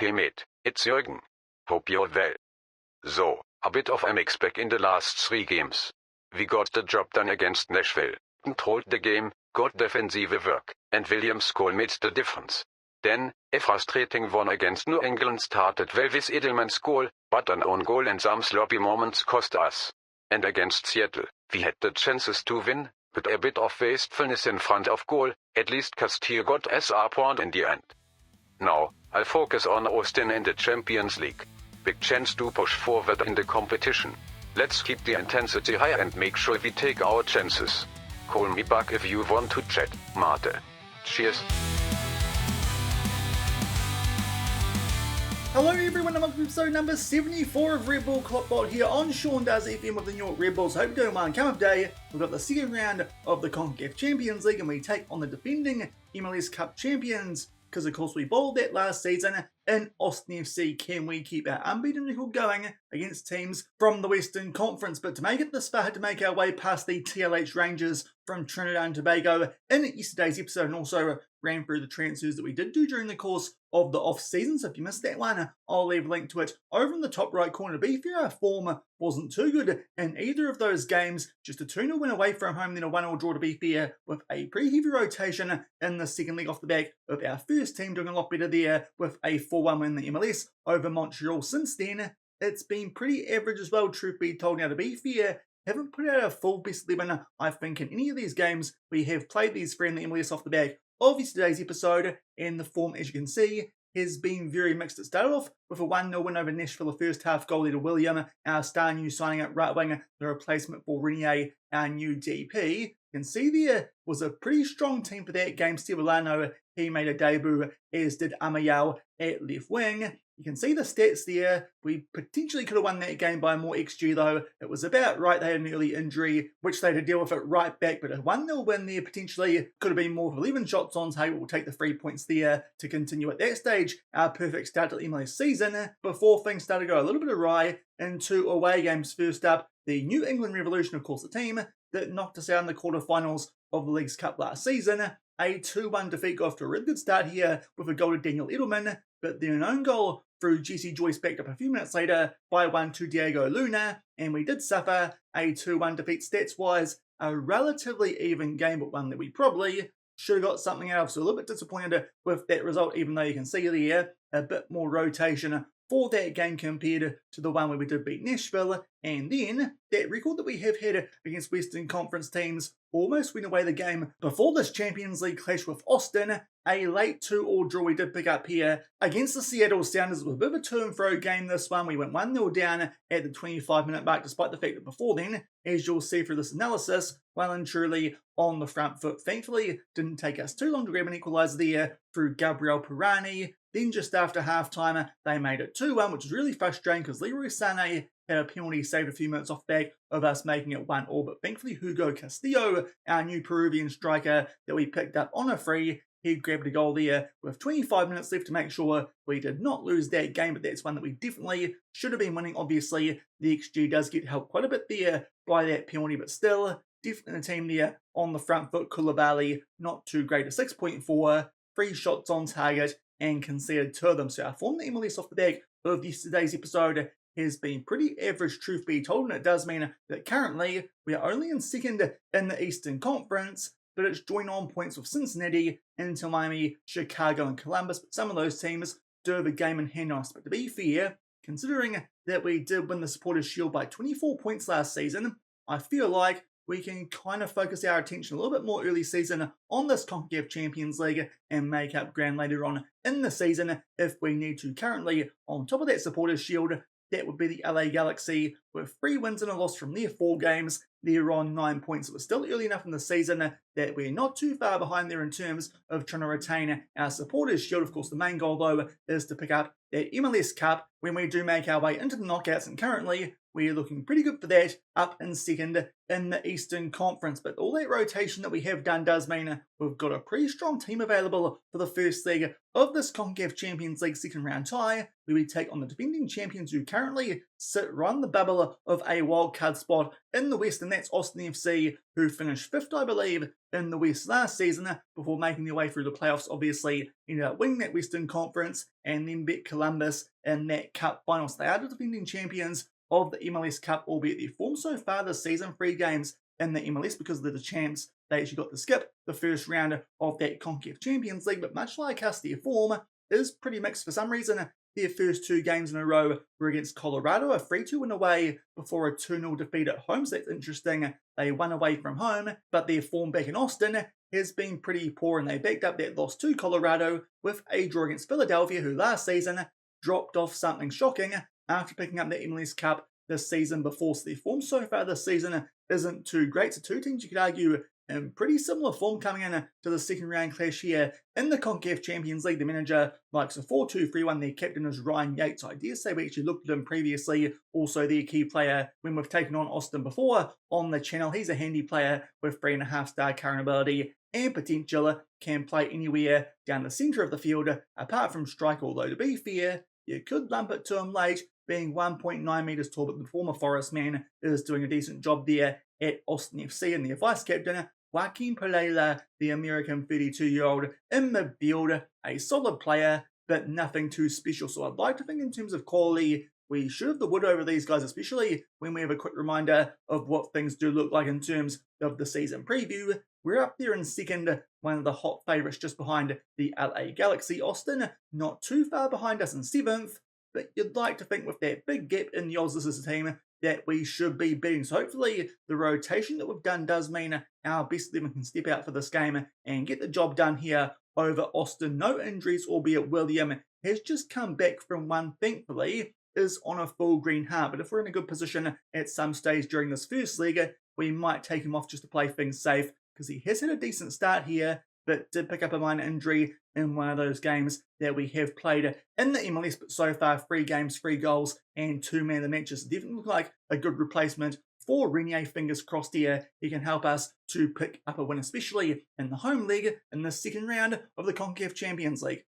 Hey mate, it's Jürgen. Hope you're well. So, a bit of a mix back in the last 3 games. We got the job done against Nashville, controlled the game, got defensive work, and Williams' goal made the difference. Then, a frustrating one against New England started well with Edelman's goal, but an own goal and some sloppy moments cost us. And against Seattle, we had the chances to win, but a bit of wastefulness in front of goal, at least Castillo got us a point in the end. Now, I'll focus on Austin and the Champions League. Big chance to push forward in the competition. Let's keep the intensity high and make sure we take our chances. Call me back if you want to chat, Mate. Cheers. Hello everyone, and welcome to episode number 74 of Red Bull KloppBot here on Sean Does FM with the New York Red Bulls. Hope you're doing well. Come up day, we've got the second round of the CONCACAF Champions League and we take on the defending MLS Cup champions. Because of course we bowled that last season in Austin FC. Can we keep our unbeaten record going against teams from the Western Conference? But to make it this far, had to make our way past the TLH Rangers from Trinidad and Tobago in yesterday's episode, and also ran through the transfers that we did do during the course of the off-season. So if you missed that one, I'll leave a link to it over in the top right corner. To be fair, our form wasn't too good in either of those games. Just a 2-0 win away from home, then a 1-1 draw to be fair, with a pretty heavy rotation in the second leg off the back of our first team doing a lot better there with a 4-1 win in the MLS over Montreal. Since then, it's been pretty average as well, truth be told. Now, to be fair, haven't put out a full best 11, I think, in any of these games. We have played these three in the MLS off the back of yesterday's episode, and the form, as you can see, has been very mixed. It started off with a 1-0 win over Nashville, the first half goal to William, our star new signing at right wing, the replacement for Renier, our new DP. You can see there was a pretty strong team for that game. Steve Alano, he made a debut, as did Amayal at left wing. You can see the stats there. We potentially could have won that game by more XG though. It was about right. They had an early injury, which they had to deal with it right back. But a 1-0 win there potentially could have been more of 11 shots on target. We'll take the 3 points there to continue at that stage. Our perfect start to the MLS season before things started to go a little bit awry in 2 away games. First up, the New England Revolution, of course, the team that knocked us out in the quarterfinals of the League's Cup last season. A 2-1 defeat got off to a really good start here with a goal to Daniel Edelman, but then an own goal through Jesse Joyce backed up a few minutes later by 1 to Diego Luna, and we did suffer a 2-1 defeat. Stats-wise, a relatively even game, but one that we probably should have got something out of. So a little bit disappointed with that result, even though you can see there a bit more rotation for that game compared to the one where we did beat Nashville. And then that record that we have had against Western Conference teams almost went away the game before this Champions League clash with Austin. A late 2-2 draw we did pick up here against the Seattle Sounders. It was a bit of a to and fro game, this one. We went 1-0 down at the 25-minute mark, despite the fact that before then, as you'll see through this analysis, well and truly on the front foot. Thankfully, didn't take us too long to grab an equaliser there through Gabriel Pirani. Then just after half-time, they made it 2-1, which was really frustrating because Leroy Sané had a penalty saved a few minutes off back of us making it 1-1. But thankfully, Hugo Castillo, our new Peruvian striker that we picked up on a free, he grabbed a goal there with 25 minutes left to make sure we did not lose that game, but that's one that we definitely should have been winning. Obviously, the XG does get helped quite a bit there by that penalty, but still, definitely the team there on the front foot. Koulibaly, not too great, a 6.4, 3 shots on target, and conceded 2 of them. So our form, the MLS off the back of yesterday's episode, has been pretty average, truth be told, and it does mean that currently we are only in second in the Eastern Conference, but it's joined on points with Cincinnati, Inter Miami, Chicago, and Columbus. But some of those teams do have a game in hand on us. But to be fair, considering that we did win the Supporters' Shield by 24 points last season, I feel like we can kind of focus our attention a little bit more early season on this CONCACAF Champions League and make up ground later on in the season if we need to. Currently, on top of that Supporters' Shield, that would be the LA Galaxy with 3 wins and a loss from their 4 games. They're on 9 points. It was still early enough in the season that we're not too far behind there in terms of trying to retain our Supporters' Shield. Of course, the main goal, though, is to pick up that MLS Cup when we do make our way into the knockouts, and currently we're looking pretty good for that, up in second in the Eastern Conference. But all that rotation that we have done does mean we've got a pretty strong team available for the first leg of this CONCACAF Champions League second round tie, where we take on the defending champions who currently sit right on the bubble potential of a wildcard spot in the West, and that's Austin FC, who finished 5th, I believe, in the West last season before making their way through the playoffs. Obviously, ended up winning that Western Conference and then beat Columbus in that Cup final. So they are the defending champions of the MLS Cup, albeit their form so far this season, 3 games in the MLS because they're the champs. They actually got to skip the first round of that CONCACAF Champions League, but much like us, their form is pretty mixed for some reason. Their first 2 games in a row were against Colorado, a 3-2 win away before a 2-0 defeat at home, so that's interesting. They won away from home, but their form back in Austin has been pretty poor, and they backed up that loss to Colorado with a draw against Philadelphia, who last season dropped off something shocking after picking up the MLS Cup this season before. So their form so far this season isn't too great. So 2 teams you could argue in pretty similar form coming in to the second round clash here in the CONCACAF Champions League. The manager likes a 4-2-3-1. Their captain is Ryan Yates. I dare say we actually looked at him previously. Also their key player when we've taken on Austin before on the channel. He's a handy player with 3.5-star current ability and potential. Can play anywhere down the centre of the field apart from striker, although to be fair, you could lump it to him late, being 1.9 metres tall, but the former Forest man is doing a decent job there at Austin FC, and their vice captain, Joaquin Pelela, the American 32-year-old in midfield, a solid player, but nothing too special. So I'd like to think in terms of quality, we should have the wood over these guys, especially when we have a quick reminder of what things do look like in terms of the season preview. We're up there in second, one of the hot favourites just behind the LA Galaxy. Austin, not too far behind us in 7th, but you'd like to think with that big gap in the Oz, this is a team that we should be beating. So hopefully the rotation that we've done does mean our best 11 can step out for this game and get the job done here over Austin. No injuries, albeit William has just come back from one, thankfully, is on a full green heart. But if we're in a good position at some stage during this first league, we might take him off just to play things safe, because he has had a decent start here, but did pick up a minor injury in one of those games that we have played in the MLS. But so far, 3 games, 3 goals, and 2 man of the matches. Definitely look like a good replacement for Renier. Fingers crossed here he can help us to pick up a win, especially in the home league in the second round of the CONCACAF Champions League.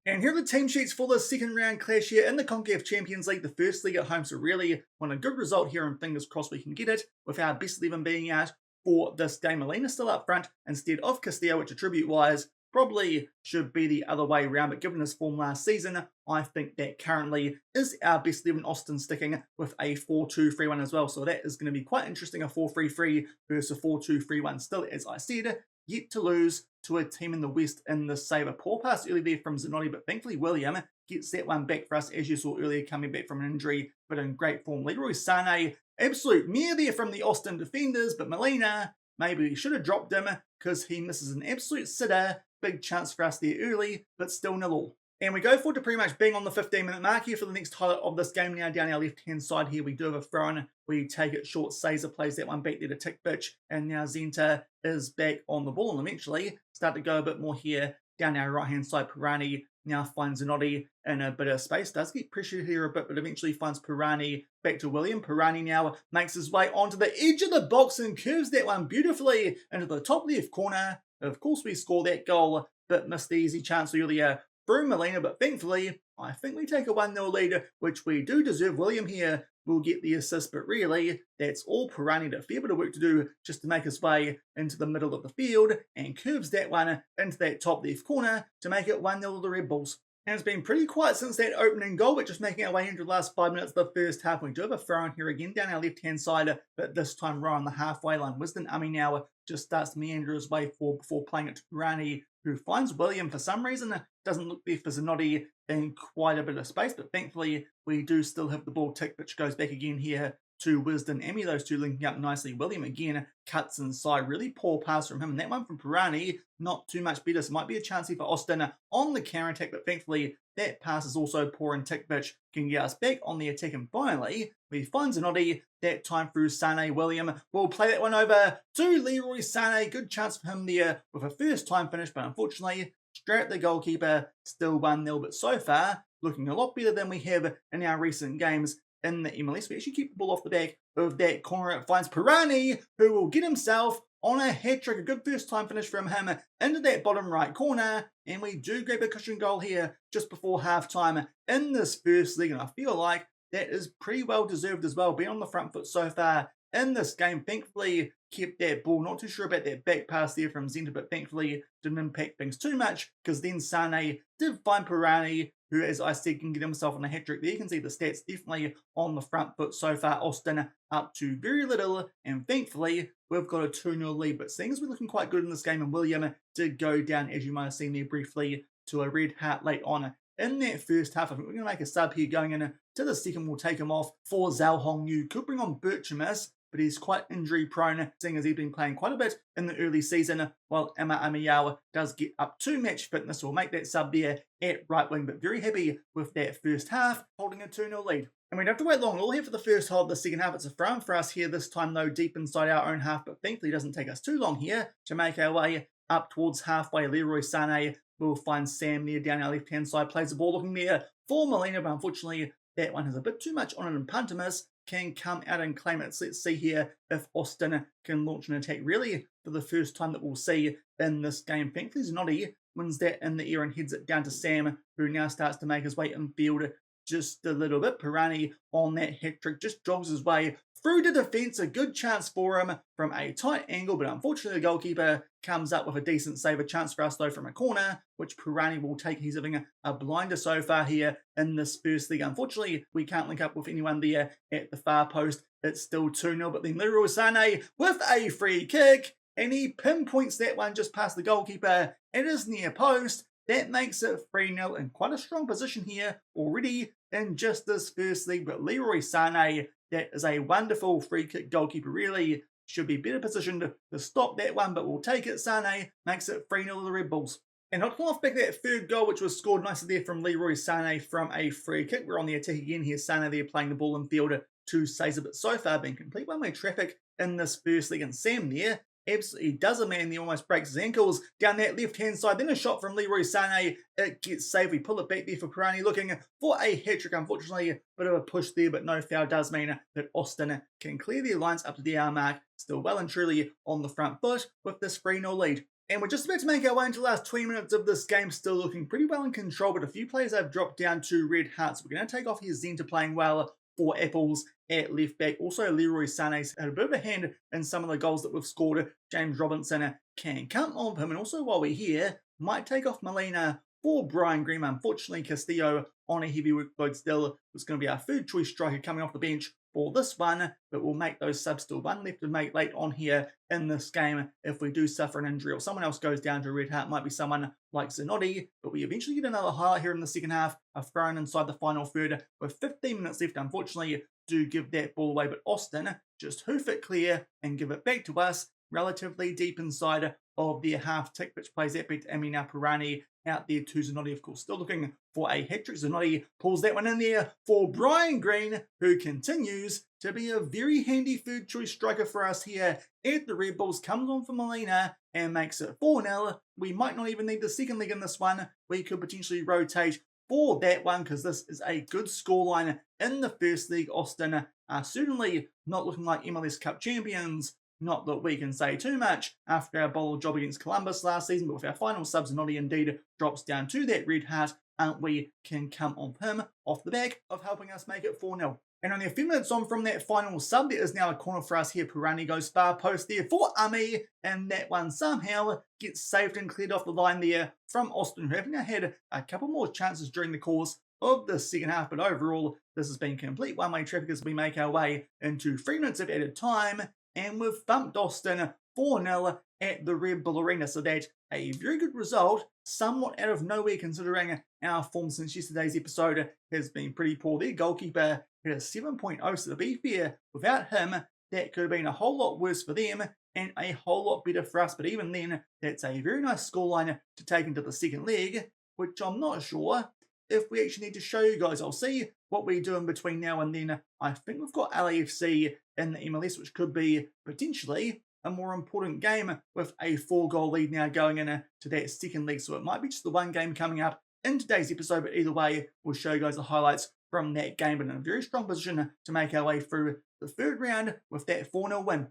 And here are the team sheets for the second round clash here in the CONCACAF Champions League, the first league at home. So really want a good result here, and fingers crossed we can get it with our best 11 being out for this game. Molina still up front instead of Castillo, which attribute-wise probably should be the other way around. But given his form last season, I think that currently is our best 11. Austin sticking with a 4-2-3-1 as well. So that is going to be quite interesting, a 4-3-3 versus a 4-2-3-1. Still, as I said, yet to lose to a team in the West in the saver. Poor pass early there from Zanotti, but thankfully William gets that one back for us, as you saw earlier, coming back from an injury, but in great form. Leroy Sané, absolute mare there from the Austin defenders, but Molina, maybe we should have dropped him because he misses an absolute sitter. Big chance for us there early, but still 0-0. And we go forward to pretty much being on the 15-minute mark here for the next highlight of this game. Now down our left-hand side here, we do have a throw-in. We take it short. Caesar plays that one back there to Tick Bitch, and now Zenta is back on the ball, and eventually start to go a bit more here. Down our right-hand side, Pirani now finds Zanotti in a bit of space. Does get pressured here a bit, but eventually finds Pirani back to William. Pirani now makes his way onto the edge of the box and curves that one beautifully into the top left corner. Of course, we score that goal, but missed the easy chance earlier through Molina, but thankfully, I think we take a 1-0 lead, which we do deserve. William here will get the assist, but really, that's all Pirani. A fair bit of work to do just to make his way into the middle of the field, and curves that one into that top left corner to make it 1-0 to the Red Bulls. And it's been pretty quiet since that opening goal, but just making our way into the last 5 minutes of the first half. We do have a throw in here again down our left-hand side, but this time right on the halfway line. Wisdom Ami now just starts to meander his way forward before playing it to Pirani, who finds William for some reason. Doesn't look there for Zanotti in quite a bit of space, but thankfully we do still have the ball tick, which goes back again here to Wisdom Ami. Those two linking up nicely. William again cuts inside. Really poor pass from him. And that one from Pirani, not too much better. So might be a chance here for Austin on the counter attack, but thankfully that pass is also poor, and Tickbitch can get us back on the attack. And finally, we find Zanotti, that time through Sané. William will play that one over to Leroy Sané. Good chance for him there with a first time finish, but unfortunately, straight at the goalkeeper, still 1-0. But so far, looking a lot better than we have in our recent games in the MLS. We actually keep the ball off the back of that corner. It finds Pirani, who will get himself on a hat-trick. A good first-time finish from him into that bottom right corner. And we do grab a cushion goal here just before half-time in this first league. And I feel like that is pretty well deserved as well, being on the front foot so far in this game. Thankfully, kept that ball. Not too sure about that back pass there from Zenta, but thankfully didn't impact things too much, because then Sane did find Pirani, who, as I said, can get himself on a hat-trick. There you can see the stats definitely on the front foot so far. Austin up to very little, and thankfully we've got a 2-0 lead. But things were looking quite good in this game, and William did go down, as you might have seen there briefly, to a red heart late on in that first half. I think we're going to make a sub here going into the second. We'll take him off for Zhao Hong Yu. Could bring on Birchamis, but he's quite injury prone, seeing as he's been playing quite a bit in the early season, while Emma Amiyao does get up to match fitness. We'll make that sub there at right wing, but very happy with that first half, holding a 2-0 lead. And we don't have to wait long at all here for the first half of the second half. It's a throw-in for us here this time, though, deep inside our own half, but thankfully it doesn't take us too long here to make our way up towards halfway. Leroy Sané will find Sam there down our left-hand side, plays the ball looking there for Molina, but unfortunately that one has a bit too much on it, and Pantamis can come out and claim it. So let's see here if Austin can launch an attack, really for the first time that we'll see in this game. Thankfully, Zanotti wins that in the air and heads it down to Sam, who now starts to make his way infield just a little bit. Pirani on that hat-trick just jogs his way through the defence. A good chance for him from a tight angle, but unfortunately the goalkeeper comes up with a decent save. A chance for us though from a corner, which Pirani will take. He's having a blinder so far here in this first league. Unfortunately, we can't link up with anyone there at the far post. It's still 2-0, but then Leroy Sané with a free kick, and he pinpoints that one just past the goalkeeper. It is near post. That makes it 3-0, in quite a strong position here already in just this first league. But Leroy Sané, that is a wonderful free kick goalkeeper, really should be better positioned to stop that one, but we'll take it. Sané makes it 3-0 to the Red Bulls. And not to off back that third goal, which was scored nicely there from Leroy Sané from a free kick. We're on the attack again here. Sané there playing the ball in field to Caesar, but so far been complete one-way traffic in this first league. And Sam there absolutely does a man there, almost breaks his ankles down that left-hand side. Then a shot from Leroy Sané. It gets saved. We pull it back there for Pirani, looking for a hat-trick. Unfortunately, a bit of a push there, but no foul does mean that Austin can clear the lines up to the hour mark. Still well and truly on the front foot with this 3-0 lead. And we're just about to make our way into the last 20 minutes of this game, still looking pretty well in control, but a few players have dropped down to red hearts. We're going to take off here Zenta playing well for Apples at left back. Also, Leroy Sané's had a bit of a hand in some of the goals that we've scored. James Robinson can come on him, and also while we're here, might take off Molina for Brian Green. Unfortunately, Castillo on a heavy workload still was going to be our third choice striker coming off the bench for this one, but we'll make those subs. Still one left to make late on here in this game. If we do suffer an injury or someone else goes down to red heart, might be someone like Zanotti, but we eventually get another highlight here in the second half, a throw inside the final third with 15 minutes left. Unfortunately, do give that ball away, but Austin just hoof it clear and give it back to us relatively deep inside of their half tick, which plays that back to Amina Pirani out there to Zanotti, of course, still looking for a hat-trick. Zanotti pulls that one in there for Brian Green, who continues to be a very handy third choice striker for us here at the Red Bulls. Comes on for Molina and makes it 4-0. We might not even need the second leg in this one. We could potentially rotate for that one, because this is a good scoreline in the first league. Austin are certainly not looking like MLS Cup champions. Not that we can say too much after our bowler job against Columbus last season, but with our final subs, Noddy indeed drops down to that red heart, and we can come on him off the back of helping us make it 4-0. And only a few minutes on from that final sub, there is now a corner for us here. Pirani goes far post there for Ami, and that one somehow gets saved and cleared off the line there from Austin, who having had a couple more chances during the course of the second half, but overall this has been complete one-way traffic as we make our way into 3 minutes of added time. And we've thumped Austin 4-0 at the Red Bull Arena. So that's a very good result, somewhat out of nowhere considering our form since yesterday's episode has been pretty poor. Their goalkeeper had a 7.0, so to be fair, without him, that could have been a whole lot worse for them and a whole lot better for us. But even then, that's a very nice scoreline to take into the second leg, which I'm not sure if we actually need to show you guys. I'll see what we do in between now and then. I think we've got LAFC in the MLS, which could be potentially a more important game with a 4-goal lead now going into that second leg. So it might be just the one game coming up in today's episode, but either way, we'll show you guys the highlights from that game, but in a very strong position to make our way through the third round with that 4-0 win.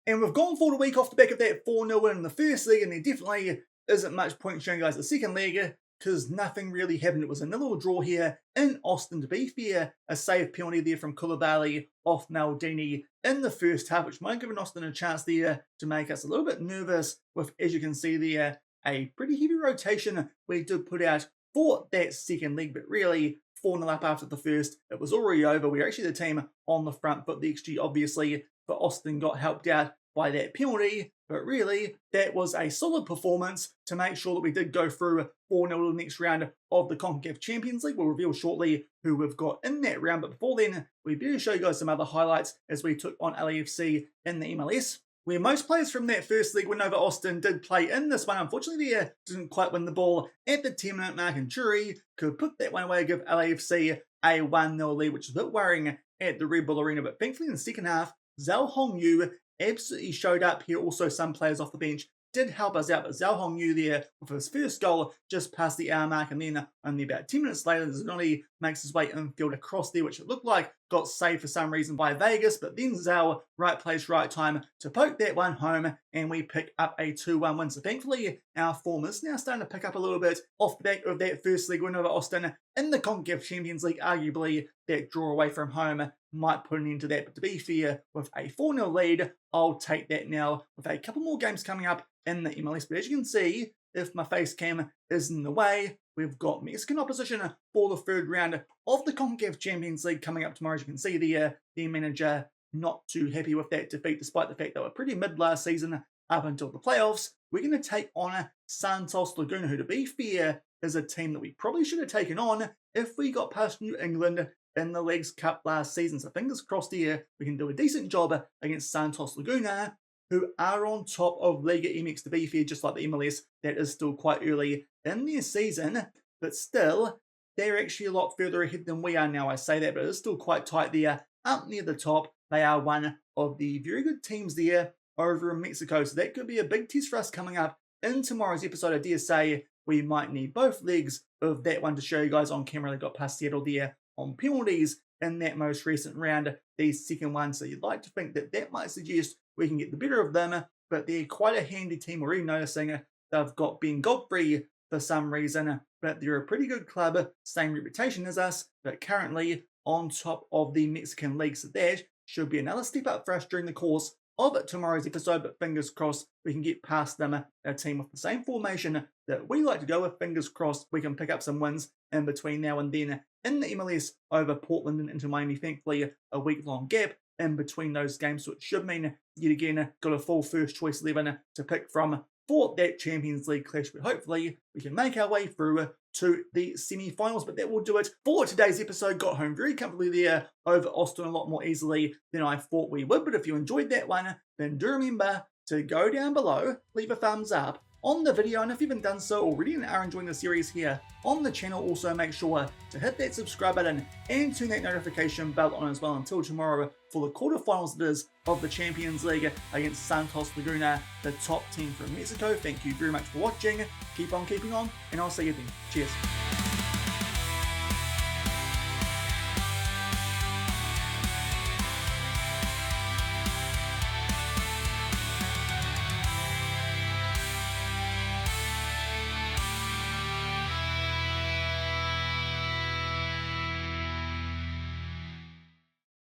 And we've gone for the week off the back of that 4-0 win in the first leg, and there definitely isn't much point showing you guys the second leg, because nothing really happened. It was a 0-0 draw here in Austin, to be fair. A save penalty there from Koulibaly off Maldini in the first half, which might have given Austin a chance there to make us a little bit nervous with, as you can see there, a pretty heavy rotation we did put out for that second leg, but really 4-0 up after the first. It was already over. We were actually the team on the front foot. The XG obviously for Austin got helped out by that penalty, but really that was a solid performance to make sure that we did go through 4-0 to the next round of the CONCACAF Champions League. We'll reveal shortly who we've got in that round, but before then, we better show you guys some other highlights as we took on LAFC in the MLS, where most players from that first league win over Austin did play in this one. Unfortunately, they didn't quite win the ball at the 10-minute mark, and Jury could put that one away, give LAFC a 1-0 lead, which is a bit worrying at the Red Bull Arena. But thankfully, in the second half, Zhao Hongyu absolutely showed up here. Also, some players off the bench did help us out, but Zhao Hongyu there with his first goal just past the hour mark, and then only about 10 minutes later, Zanoni makes his way infield across there, which it looked like got saved for some reason by Vegas, but then Zhao, right place, right time to poke that one home, and we pick up a 2-1 win. So thankfully, our form is now starting to pick up a little bit off the back of that first league win over Austin in the CONCACAF Champions League. Arguably, that draw away from home might put an end to that, but to be fair, with a 4-0 lead, I'll take that now with a couple more games coming up in the MLS. But as you can see, if my face cam is in the way, we've got Mexican opposition for the third round of the CONCACAF Champions League coming up tomorrow. As you can see there, the manager not too happy with that defeat, despite the fact they were pretty mid last season up until the playoffs. We're going to take on Santos Laguna, who, to be fair, is a team that we probably should have taken on if we got past New England in the MLS Cup last season. So fingers crossed here, we can do a decent job against Santos Laguna, who are on top of Liga MX. To be fair, just like the MLS, that is still quite early in their season, but still, they're actually a lot further ahead than we are now. I say that, but it's still quite tight there up near the top. They are one of the very good teams there over in Mexico, so that could be a big test for us coming up in tomorrow's episode. I dare say we might need both legs of that one to show you guys on camera. They got past Seattle there on penalties in that most recent round, the second one, so you'd like to think that that might suggest we can get the better of them, but they're quite a handy team. We're already noticing they've got Ben Godfrey for some reason, but they're a pretty good club, same reputation as us, but currently on top of the Mexican league, so that should be another step up for us during the course of tomorrow's episode, but fingers crossed we can get past them, a team with the same formation that we like to go with. Fingers crossed we can pick up some wins in between now and then in the MLS over Portland and into Miami. Thankfully, a week-long gap in between those games, so it should mean, yet again, got a full first choice 11 to pick from for that Champions League clash, but hopefully we can make our way through to the semi-finals. But that will do it for today's episode. Got home very comfortably there over Austin a lot more easily than I thought we would, but if you enjoyed that one, then do remember to go down below, leave a thumbs up on the video, and if you haven't done so already and are enjoying the series here on the channel, also make sure to hit that subscribe button and turn that notification bell on as well. Until tomorrow for the quarterfinals it is of the Champions League against Santos Laguna, the top team from Mexico. Thank you very much for watching, keep on keeping on, and I'll see you then. Cheers.